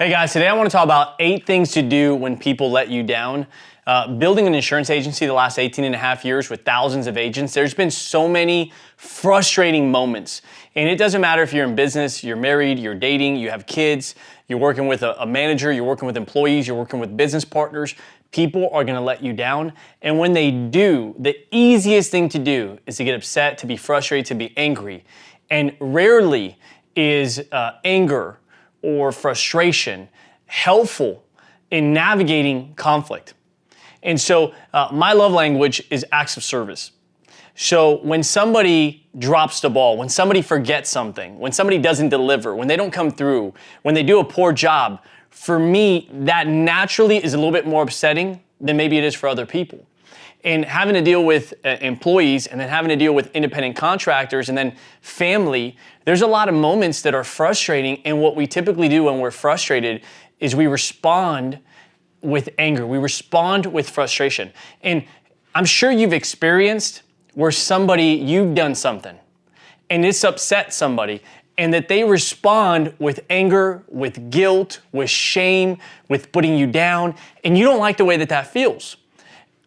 Hey guys, today I want to talk about 8 things to do when people let you down. Building an insurance agency the last 18 and a half years with thousands of agents, there's been so many frustrating moments. And it doesn't matter if you're in business, you're married, you're dating, you have kids, you're working with a manager, you're working with employees, you're working with business partners. People are going to let you down. And when they do, the easiest thing to do is to get upset, to be frustrated, to be angry. And rarely is anger or frustration helpful in navigating conflict. And so my love language is acts of service. So when somebody drops the ball, when somebody forgets something, when somebody doesn't deliver, when they don't come through, when they do a poor job, for me, that naturally is a little bit more upsetting than maybe it is for other people. And having to deal with employees and then having to deal with independent contractors and then family, there's a lot of moments that are frustrating. And what we typically do when we're frustrated is we respond with anger. We respond with frustration. And I'm sure you've experienced where you've done something and it's upset somebody and that they respond with anger, with guilt, with shame, with putting you down, and you don't like the way that feels.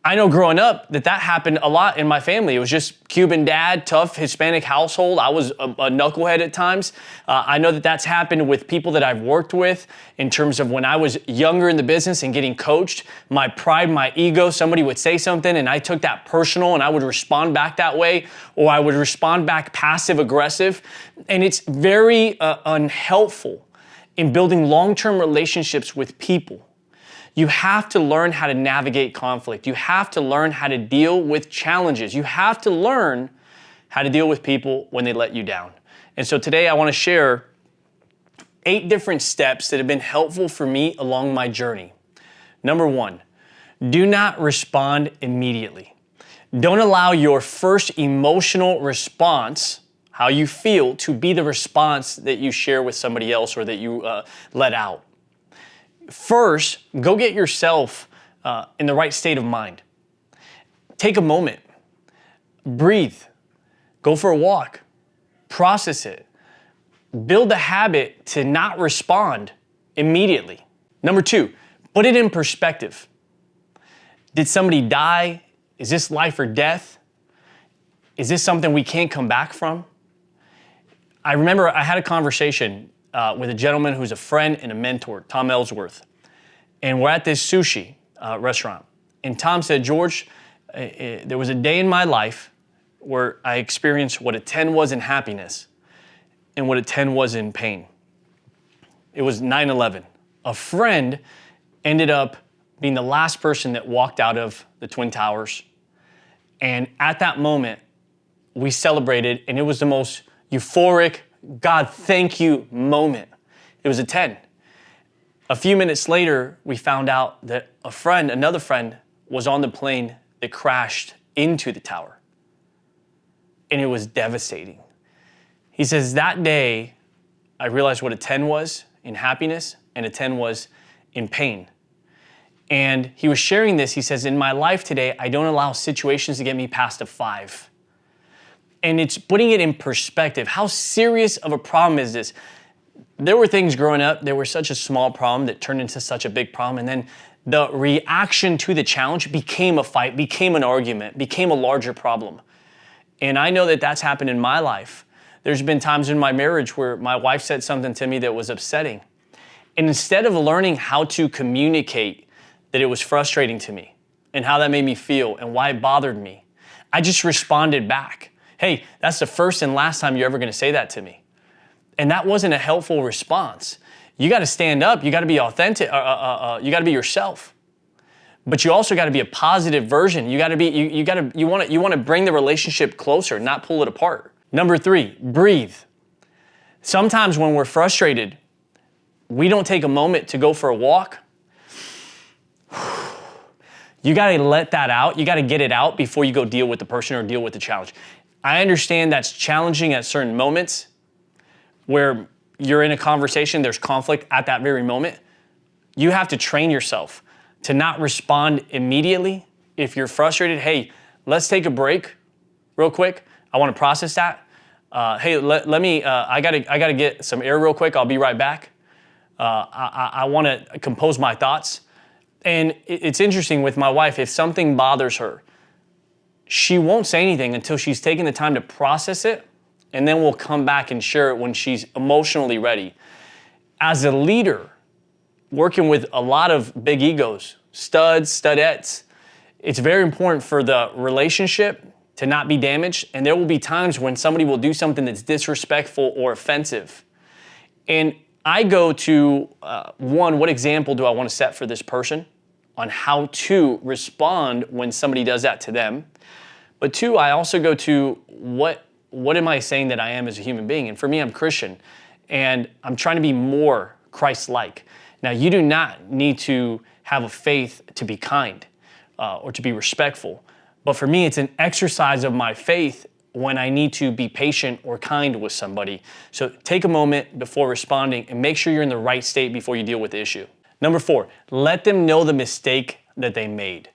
I know growing up that happened a lot in my family. It was just Cuban dad, tough Hispanic household. I was a knucklehead at times. I know that that's happened with people that I've worked with in terms of when I was younger in the business and getting coached. My pride, my ego, somebody would say something and I took that personal and I would respond back that way, or I would respond back passive aggressive. And it's very unhelpful in building long-term relationships with people. You have to learn how to navigate conflict. You have to learn how to deal with challenges. You have to learn how to deal with people when they let you down. And so today I want to share 8 different steps that have been helpful for me along my journey. Number 1, do not respond immediately. Don't allow your first emotional response, how you feel, to be the response that you share with somebody else or that you let out. First, go get yourself in the right state of mind. Take a moment, breathe, go for a walk, process it. Build a habit to not respond immediately. Number 2, put it in perspective. Did somebody die? Is this life or death? Is this something we can't come back from? I remember I had a conversation with a gentleman who's a friend and a mentor, Tom Ellsworth. And we're at this sushi restaurant. And Tom said, George, there was a day in my life where I experienced what a 10 was in happiness and what a 10 was in pain. It was 9/11. A friend ended up being the last person that walked out of the Twin Towers. And at that moment, we celebrated, and it was the most euphoric, God, thank you moment. It was a 10. A few minutes later, we found out that another friend, was on the plane that crashed into the tower. And it was devastating. He says, that day, I realized what a 10 was in happiness and a 10 was in pain. And he was sharing this. He says, in my life today, I don't allow situations to get me past a 5. And it's putting it in perspective. How serious of a problem is this? There were things growing up that were such a small problem that turned into such a big problem. And then the reaction to the challenge became a fight, became an argument, became a larger problem. And I know that that's happened in my life. There's been times in my marriage where my wife said something to me that was upsetting. And instead of learning how to communicate that it was frustrating to me and how that made me feel and why it bothered me, I just responded back. Hey, that's the first and last time you're ever going to say that to me. And that wasn't a helpful response. You got to stand up. You got to be authentic. You got to be yourself. But you also got to be a positive version. You want to bring the relationship closer, not pull it apart. Number 3, breathe. Sometimes when we're frustrated, we don't take a moment to go for a walk. You got to let that out. You got to get it out before you go deal with the person or deal with the challenge. I understand that's challenging at certain moments where you're in a conversation, there's conflict at that very moment. You have to train yourself to not respond immediately. If you're frustrated, hey, let's take a break real quick. I want to process that. Hey, let me, I gotta get some air real quick. I'll be right back. I want to compose my thoughts. And it's interesting with my wife, if something bothers her, she won't say anything until she's taken the time to process it, and then we'll come back and share it when she's emotionally ready. As a leader, working with a lot of big egos, studs, studettes, it's very important for the relationship to not be damaged, and there will be times when somebody will do something that's disrespectful or offensive. And I go to, one, what example do I want to set for this person on how to respond when somebody does that to them? But two, I also go to what am I saying that I am as a human being? And for me, I'm Christian, and I'm trying to be more Christ-like. Now, you do not need to have a faith to be kind or to be respectful. But for me, it's an exercise of my faith when I need to be patient or kind with somebody. So take a moment before responding and make sure you're in the right state before you deal with the issue. Number 4, let them know the mistake that they made.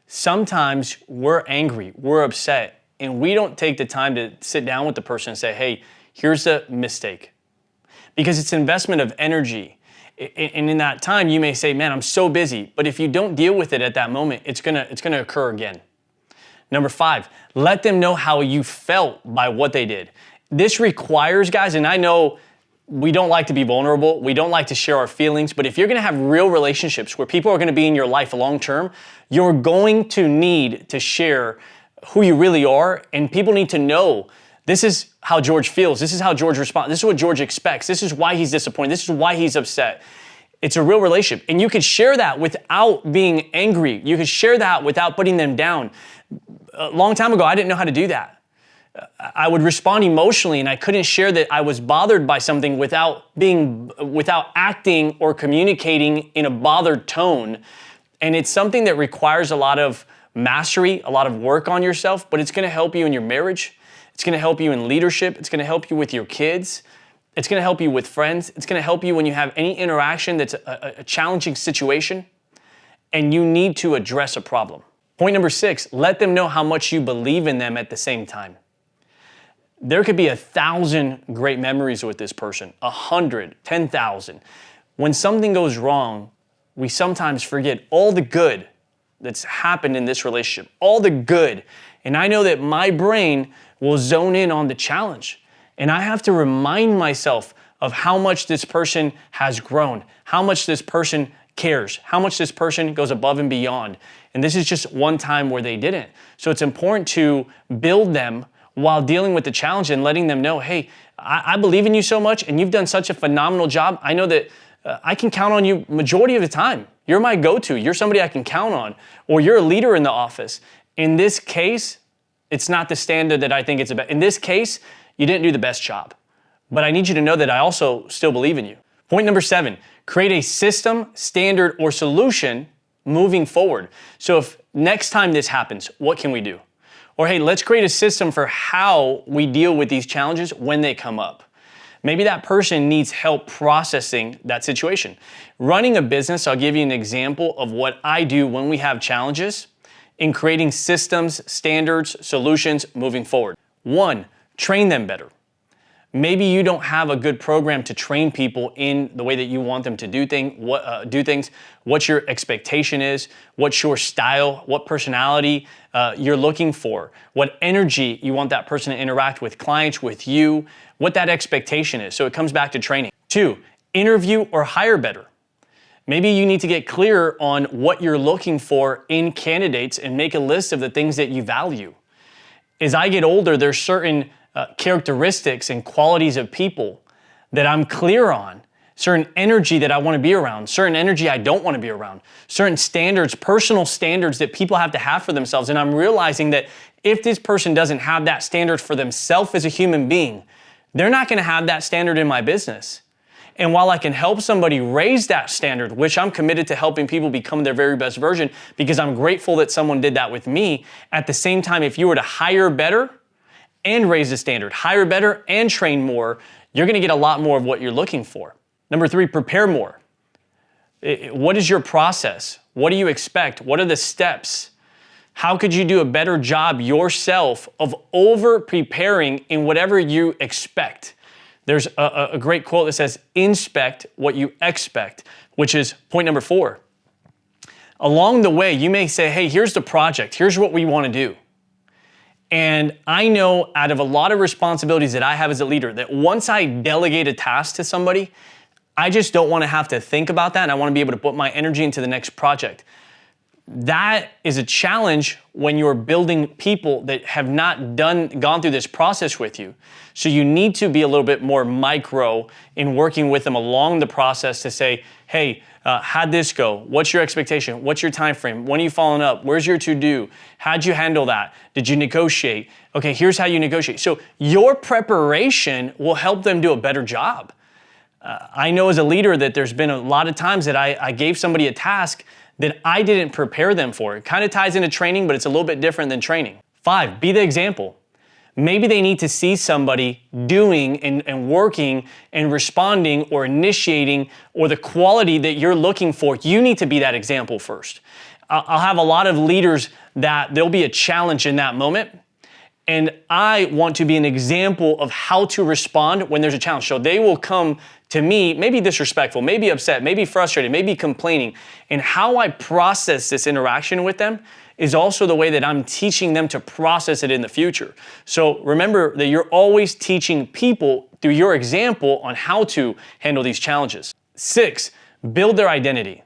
Sometimes we're angry, we're upset, and we don't take the time to sit down with the person and say, hey, here's a mistake. Because it's an investment of energy. And in that time, you may say, man, I'm so busy. But if you don't deal with it at that moment, it's gonna occur again. Number 5, let them know how you felt by what they did. This requires, guys, and I know we don't like to be vulnerable, we don't like to share our feelings, but if you're gonna have real relationships where people are gonna be in your life long term, you're going to need to share who you really are, and people need to know this is how George feels, this is how George responds, this is what George expects, this is why he's disappointed, this is why he's upset. It's a real relationship, and you could share that without being angry. You could share that without putting them down. A long time ago, I didn't know how to do that. I would respond emotionally, and I couldn't share that I was bothered by something without acting or communicating in a bothered tone. And it's something that requires a lot of mastery, a lot of work on yourself, but it's gonna help you in your marriage. It's gonna help you in leadership. It's gonna help you with your kids. It's gonna help you with friends. It's gonna help you when you have any interaction that's a challenging situation and you need to address a problem. Point number 6, let them know how much you believe in them at the same time. There could be 1,000 great memories with this person, 100, 10,000. When something goes wrong, we sometimes forget all the good that's happened in this relationship, all the good. And I know that my brain will zone in on the challenge. And I have to remind myself of how much this person has grown, how much this person cares, how much this person goes above and beyond. And this is just one time where they didn't. So it's important to build them while dealing with the challenge and letting them know, hey, I believe in you so much and you've done such a phenomenal job. I know that I can count on you majority of the time. You're my go-to. You're somebody I can count on, or you're a leader in the office. In this case, it's not the standard that I think it's about. In this case, you didn't do the best job. But I need you to know that I also still believe in you. Point number 7, create a system, standard, or solution moving forward. So if next time this happens, what can we do? Or hey, let's create a system for how we deal with these challenges when they come up. Maybe that person needs help processing that situation. Running a business, I'll give you an example of what I do when we have challenges in creating systems, standards, solutions moving forward. 1, train them better. Maybe you don't have a good program to train people in the way that you want them to do things, what your expectation is, what's your style, what personality you're looking for, what energy you want that person to interact with clients, with you, what that expectation is. So it comes back to training. 2, interview or hire better. Maybe you need to get clear on what you're looking for in candidates and make a list of the things that you value. As I get older, there's certain characteristics and qualities of people that I'm clear on, certain energy that I want to be around, certain energy I don't want to be around, certain standards, personal standards that people have to have for themselves. And I'm realizing that if this person doesn't have that standard for themselves as a human being, they're not going to have that standard in my business. And while I can help somebody raise that standard, which I'm committed to helping people become their very best version because I'm grateful that someone did that with me, at the same time, if you were to hire better and raise the standard, hire better and train more, you're gonna get a lot more of what you're looking for. Number 3, prepare more. What is your process? What do you expect? What are the steps? How could you do a better job yourself of over preparing in whatever you expect? There's a great quote that says, inspect what you expect, which is point number 4. Along the way, you may say, hey, here's the project. Here's what we want to do. And I know out of a lot of responsibilities that I have as a leader that once I delegate a task to somebody, I just don't want to have to think about that, and I want to be able to put my energy into the next project. That is a challenge when you're building people that have not gone through this process with you. So you need to be a little bit more micro in working with them along the process to say, hey, how'd this go? What's your expectation? What's your time frame? When are you following up? Where's your to-do? How'd you handle that? Did you negotiate? Okay, here's how you negotiate. So your preparation will help them do a better job. I know as a leader that there's been a lot of times that I gave somebody a task that I didn't prepare them for. It kind of ties into training, but it's a little bit different than training. 5, be the example. Maybe they need to see somebody doing and working and responding or initiating or the quality that you're looking for. You need to be that example first. I'll have a lot of leaders that there'll be a challenge in that moment. And I want to be an example of how to respond when there's a challenge. So they will come to me, maybe disrespectful, maybe upset, maybe frustrated, maybe complaining. And how I process this interaction with them is also the way that I'm teaching them to process it in the future. So remember that you're always teaching people through your example on how to handle these challenges. 6, build their identity.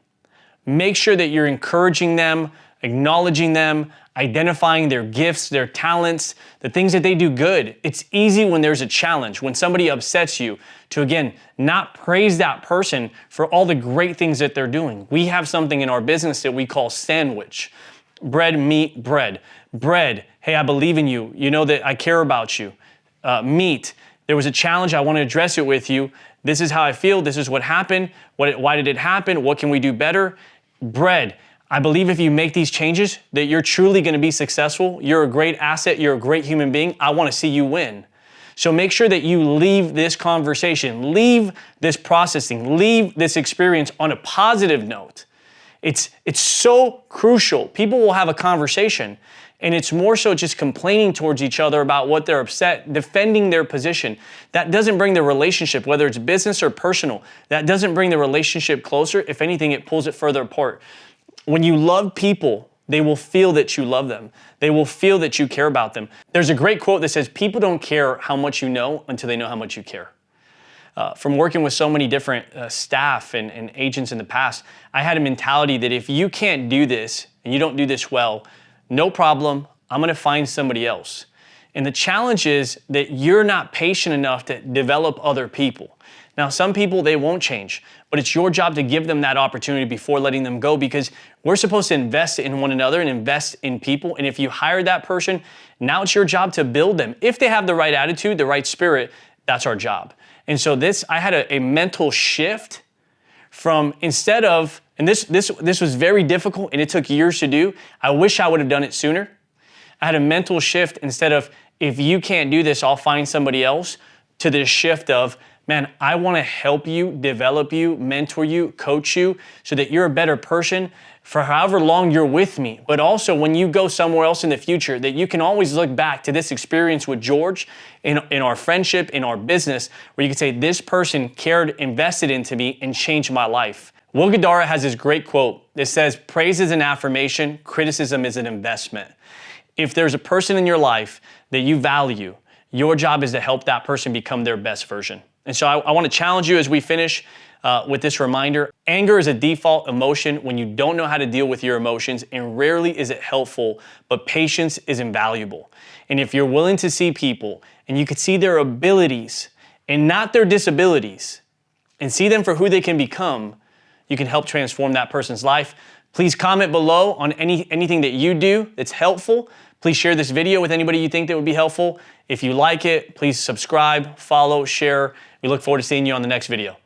Make sure that you're encouraging them, acknowledging them, identifying their gifts, their talents, the things that they do good. It's easy when there's a challenge, when somebody upsets you, to again, not praise that person for all the great things that they're doing. We have something in our business that we call sandwich. Bread, meat, bread. Bread, hey, I believe in you. You know that I care about you. Meat, there was a challenge, I want to address it with you. This is how I feel, this is what happened. Why did it happen? What can we do better? Bread, I believe if you make these changes that you're truly going to be successful. You're a great asset. You're a great human being. I want to see you win. So make sure that you leave this conversation, leave this processing, leave this experience on a positive note. It's so crucial. People will have a conversation and it's more so just complaining towards each other about what they're upset, defending their position. That doesn't bring the relationship, whether it's business or personal, that doesn't bring the relationship closer. If anything, it pulls it further apart. When you love people, they will feel that you love them. They will feel that you care about them. There's a great quote that says, people don't care how much you know until they know how much you care. From working with so many different staff and agents in the past, I had a mentality that if you can't do this and you don't do this well, no problem, I'm gonna find somebody else. And the challenge is that you're not patient enough to develop other people. Now, some people, they won't change, but it's your job to give them that opportunity before letting them go, because we're supposed to invest in one another and invest in people. And if you hire that person, now it's your job to build them. If they have the right attitude, the right spirit, that's our job. And so I had a mental shift from instead of, and this was very difficult and it took years to do. I wish I would have done it sooner. I had a mental shift instead of, if you can't do this, I'll find somebody else, to this shift of, man, I want to help you, develop you, mentor you, coach you so that you're a better person for however long you're with me. But also when you go somewhere else in the future, that you can always look back to this experience with George in our friendship, in our business, where you can say, this person cared, invested into me, and changed my life. Will Guidara has this great quote that says, praise is an affirmation, criticism is an investment. If there's a person in your life that you value, your job is to help that person become their best version. And so I want to challenge you as we finish with this reminder. Anger is a default emotion when you don't know how to deal with your emotions, and rarely is it helpful, but patience is invaluable. And if you're willing to see people and you can see their abilities and not their disabilities and see them for who they can become, you can help transform that person's life. Please comment below on anything that you do that's helpful. Please share this video with anybody you think that would be helpful. If you like it, please subscribe, follow, share. We look forward to seeing you on the next video.